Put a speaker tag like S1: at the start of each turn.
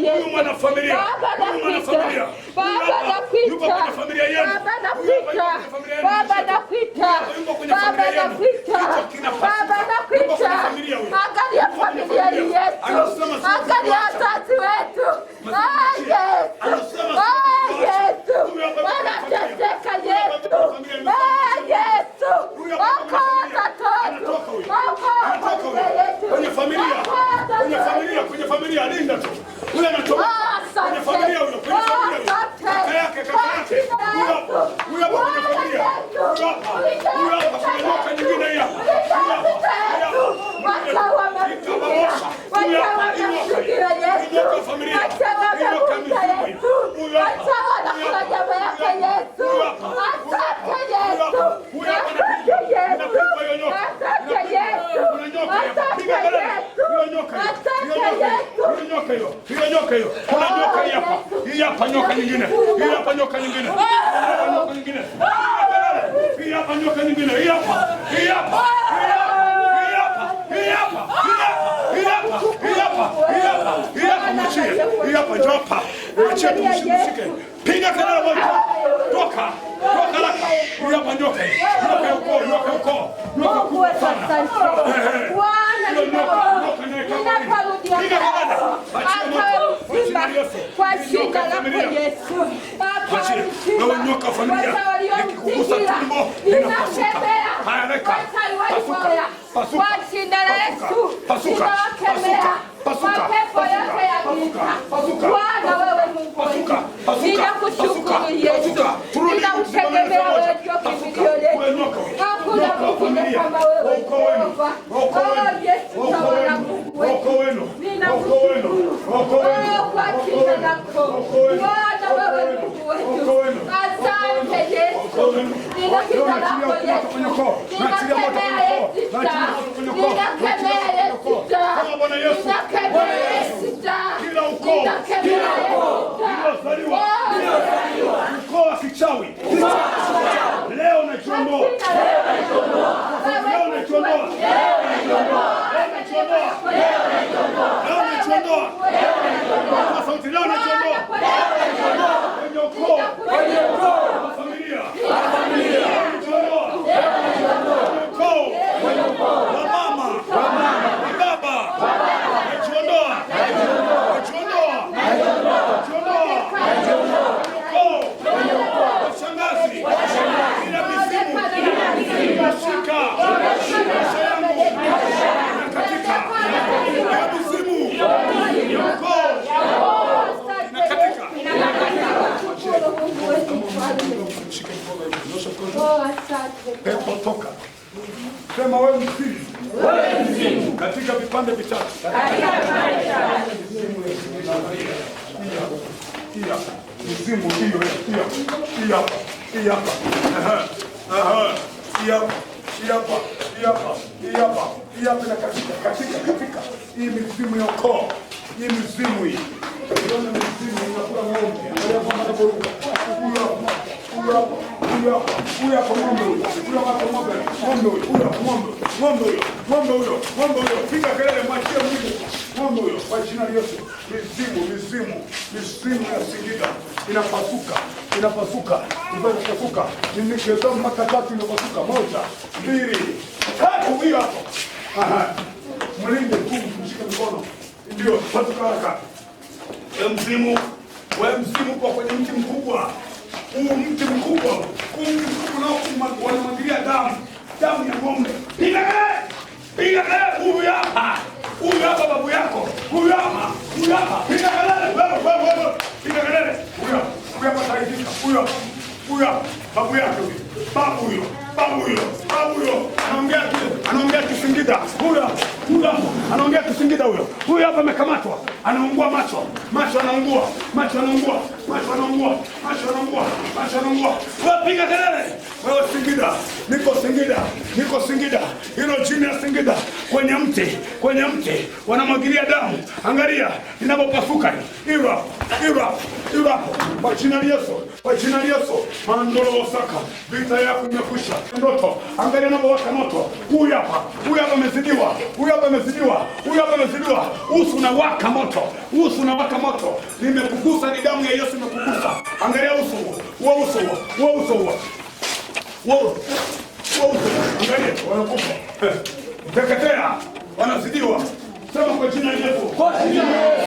S1: Yesu.
S2: Mwana familia. Baba nakuita. Baba nakuita. Baba nakuita. Baba nakuita. Baba nakuita. Angalia familia yetu. Angalia wazazi wetu. Yesu. Yesu. Wanateseka Yesu. Yesu. Okoza toto. Okoza yetu. Kwenye familia linda tu. Ule anatoka. Kwenye familia huyo. Kaka yake. Huyo hapa kwenye familia. Huyo hapa kwenye nyoka nyingine hapa. Nyoka nyingine. Piga kelele moja. Toka laka. Hapa nyoka. Nyoka.
S1: Mungu asante. Bwana ninaparudia.
S2: Piga kelele.
S1: Kwa jina lako Yesu.
S2: Wewe nyoka familia. Nikikugusa tumbo
S1: ninakemea. Kwa jina la Yesu. Ninakemea. Mapepo yote ya giza. Bwana wewe Mungu wetu. Ninakushukuru Yesu. Ninakutegemea wewe kwa kimbilio letu. Hakuna mwingine kama wewe Jehova. Yesu tawala Mungu wetu. Ninakushukuru. Kwa jina lako. Bwana wewe Mungu wetu. Asante Yesu. Ninakita lako Yesu. Ninakemea Yesu. Ninakemea Yesu.
S2: Kila ukoo ukoo wa kichawi leo najiondoa. Pepo toka. Sema wewe mzimu. Katika vipande vitatu. Mzimu katika hii mizimu ya ukoo. Hii mizimu hii. Unaona mizimu inakula ng'ombe. Angalia kwa maana boruka. Ng'ombe. Piga kelele mwachie Mungu. Ng'ombe huyo kwa jina la Yesu. Mizimu ya Singida inapasuka. Ninikeza mpaka 3 inapasuka. 1, 2, 3 hiyo hapo. Mlinde tu mshike mkono. Ndio, pasuka haraka. Wewe mzimu kwa kwenye mti mkubwa. Huu mti mkubwa nao wanamwagilia damu ya ng'ombe. Piga kelele. Huyu hapa babu yako. Huyu hapa. Piga kelele. Huyu hapa taidika. Huyu hapa babu yako. Babu huyo. Anaongea Kisingida. Huyu hapa anaongea Kisingida huyo. Huyu hapa amekamatwa. Anaungua macho anaungua. Wewe piga kelele. Wewe Singida. Niko Singida. Hilo jini ya Singida kwenye mti wanamwagilia damu. Angalia inapopasuka. Hilo hapo. Kwa jina la Yesu. Mandolo Osaka. Vita yako imekwisha. Ndoto. Angalia inapowaka moto. Huyu hapa amezidiwa. Huyu hapa amezidiwa, huyu hapa amezidiwa. Uso unawaka moto, uso unawaka moto. Nimekugusa, ni damu ya Yesu imekugusa. Angalia uso huo, uso huo, uso huo. Angalia, wanakufa. Teketea, wanazidiwa. Sema kwa jina la Yesu.